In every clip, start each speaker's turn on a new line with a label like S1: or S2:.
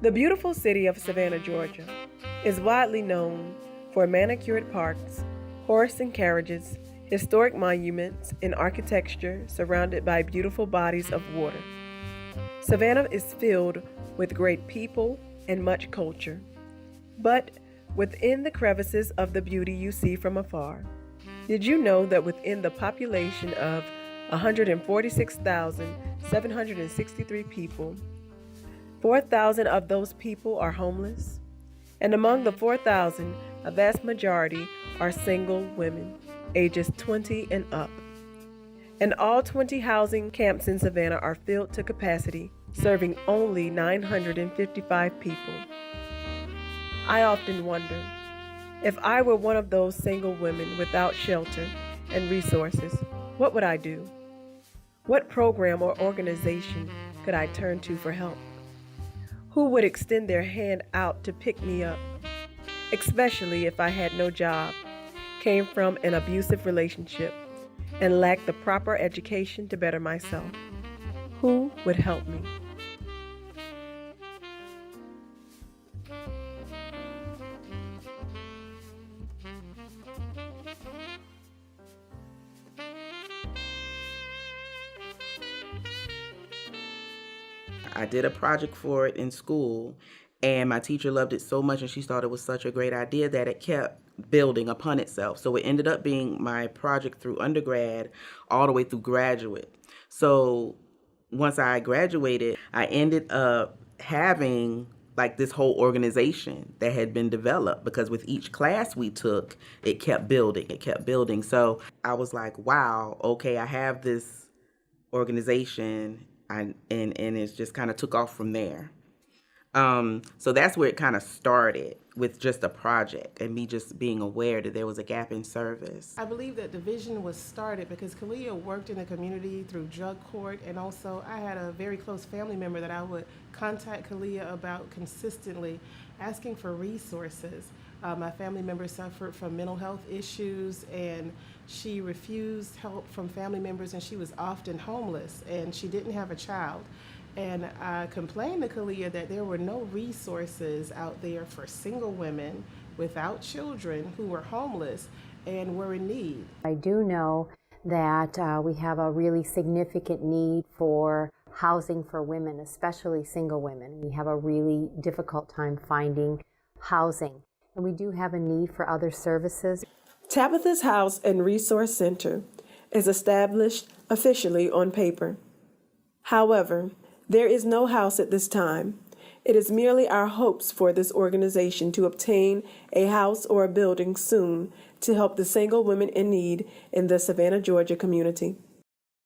S1: The beautiful city of Savannah, Georgia, is widely known for manicured parks, horse and carriages, historic monuments, and architecture surrounded by beautiful bodies of water. Savannah is filled with great people and much culture. But within the crevices of the beauty you see from afar, did you know that within the population of 146,763 people, 4,000 of those people are homeless? And among the 4,000, a vast majority are single women, ages 20 and up. And all 20 housing camps in Savannah are filled to capacity, serving only 955 people. I often wonder, if I were one of those single women without shelter and resources, what would I do? What program or organization could I turn to for help? Who would extend their hand out to pick me up, especially if I had no job, came from an abusive relationship, and lacked the proper education to better myself? Who would help me?
S2: I did a project for it in school, and my teacher loved it so much, and she thought it was such a great idea that it kept building upon itself. So it ended up being my project through undergrad all the way through graduate. So once I graduated, I ended up having like this whole organization that had been developed, because with each class we took, it kept building. So I was like, wow, okay, I have this organization, and it just kind of took off from there. So that's where it kind of started, with just a project and me just being aware that there was a gap in service.
S3: I believe that the vision was started because Kaliah worked in the community through drug court, and also I had a very close family member that I would contact Kaliah about consistently, asking for resources. My family member suffered from mental health issues, and she refused help from family members, and she was often homeless, and she didn't have a child. And I complained to Kaliah that there were no resources out there for single women without children who were homeless and were in need.
S4: I do know that we have a really significant need for housing for women, especially single women. We have a really difficult time finding housing, and we do have a need for other services.
S1: Tabitha's House and Resource Center is established officially on paper. However, there is no house at this time. It is merely our hopes for this organization to obtain a house or a building soon to help the single women in need in the Savannah, Georgia community.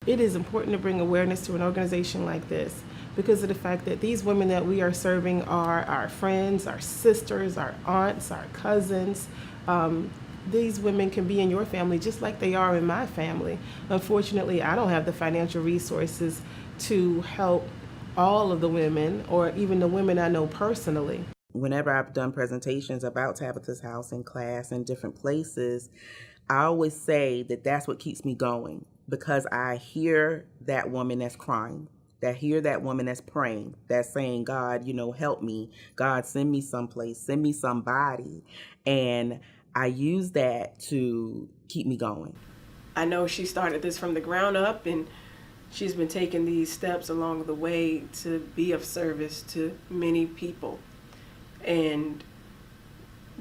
S3: It is important to bring awareness to an organization like this because of the fact that these women that we are serving are our friends, our sisters, our aunts, our cousins. These women can be in your family just like they are in my family. Unfortunately, I don't have the financial resources to help all of the women, or even the women I know personally.
S2: Whenever I've done presentations about Tabitha's House in class and different places, I always say that that's what keeps me going, because I hear that woman that's crying, that hear that woman that's praying, that's saying, God, help me. God, send me someplace, send me somebody. And I use that to keep me going.
S5: I know she started this from the ground up, and she's been taking these steps along the way to be of service to many people. And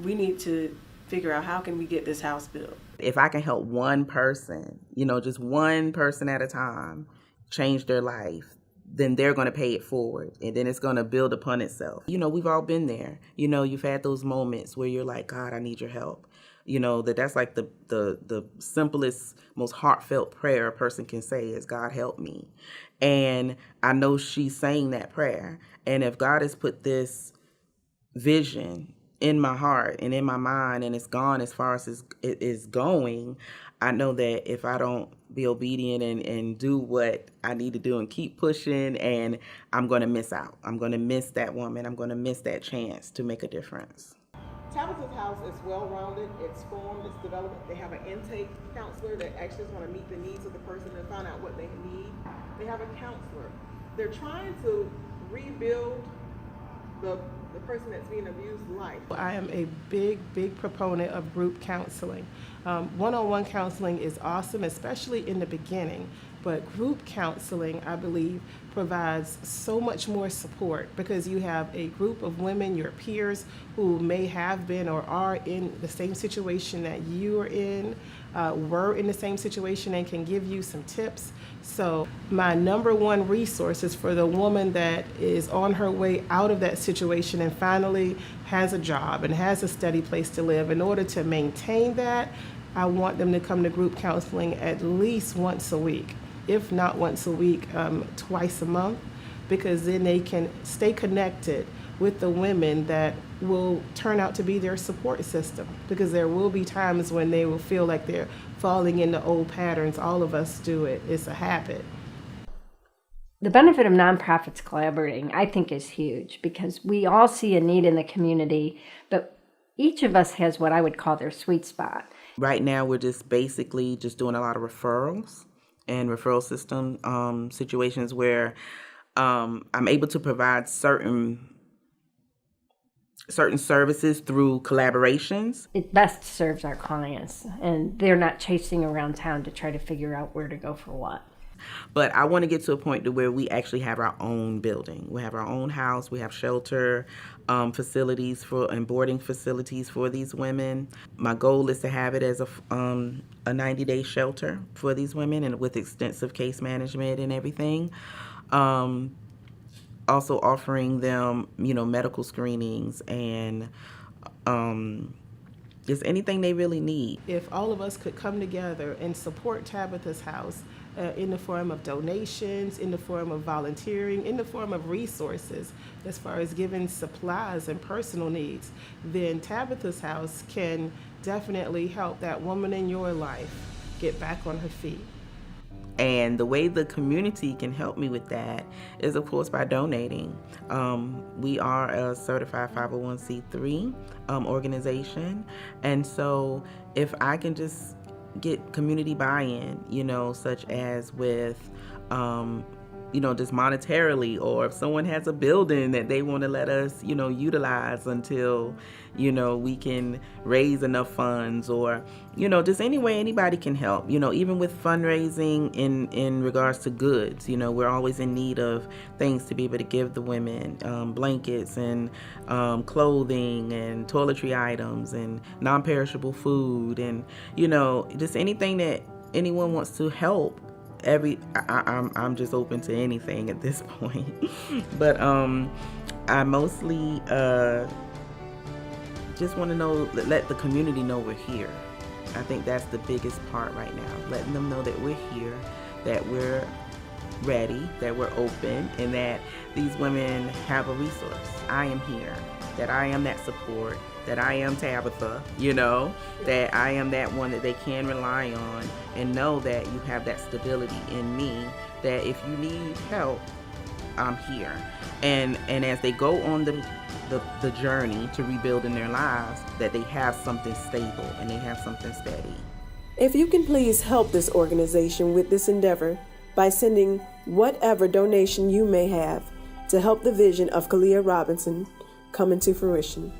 S5: we need to figure out, how can we get this house built?
S2: If I can help one person, just one person at a time, change their life, then they're going to pay it forward, and then it's going to build upon itself. We've all been there. You've had those moments where you're like, God, I need your help. That's like the simplest, most heartfelt prayer a person can say is, God, help me. And I know she's saying that prayer. And if God has put this vision in my heart and in my mind, and it's gone as far as it is going, I know that if I don't be obedient and do what I need to do and keep pushing, and I'm going to miss out. I'm going to miss that woman. I'm going to miss that chance to make a difference.
S3: Tabitha's House is well-rounded, it's formed, it's developed. They have an intake counselor that actually is going to meet the needs of the person and find out what they need. They have a counselor. They're trying to rebuild
S1: the person that's being abused life.
S3: I am a big proponent of group counseling. One-on-one counseling is awesome, especially in the beginning, but group counseling, I believe, provides so much more support because you have a group of women, your peers, who may have been or are in the same situation that you are in, were in the same situation, and can give you some tips. So my number one resource is for the woman that is on her way out of that situation and finally has a job and has a steady place to live. In order to maintain that, I want them to come to group counseling at least once a week, if not once a week, twice a month, because then they can stay connected with the women that will turn out to be their support system, because there will be times when they will feel like they're falling into old patterns. All of us do it. It's a habit.
S6: The benefit of nonprofits collaborating, I think, is huge because we all see a need in the community, but each of us has what I would call their sweet spot.
S2: Right now, we're just basically just doing a lot of referrals and referral system situations where I'm able to provide certain services through collaborations.
S6: It best serves our clients, and they're not chasing around town to try to figure out where to go for what.
S2: But I want to get to a point to where we actually have our own building. We have our own house. We have shelter facilities and boarding facilities for these women. My goal is to have it as a 90-day shelter for these women, and with extensive case management and everything. Also offering them, medical screenings and just anything they really need.
S3: If all of us could come together and support Tabitha's House in the form of donations, in the form of volunteering, in the form of resources, as far as giving supplies and personal needs, then Tabitha's House can definitely help that woman in your life get back on her feet.
S2: And the way the community can help me with that is, of course, by donating. We are a certified 501c3 organization. And so if I can just get community buy-in, such as with, just monetarily, or if someone has a building that they want to let us, utilize until, we can raise enough funds, or, just any way anybody can help, even with fundraising in regards to goods. We're always in need of things to be able to give the women, blankets and clothing and toiletry items and non-perishable food, and, just anything that anyone wants to help. I'm just open to anything at this point. But I mostly just want to let the community know we're here. I think that's the biggest part right now, letting them know that we're here, that we're ready, that we're open, and that these women have a resource. I am here, that I am that support, that I am Tabitha, that I am that one that they can rely on, and know that you have that stability in me, that if you need help, I'm here. And as they go on the journey to rebuilding their lives, that they have something stable and they have something steady.
S1: If you can please help this organization with this endeavor by sending whatever donation you may have to help the vision of Kaliah Robison come into fruition.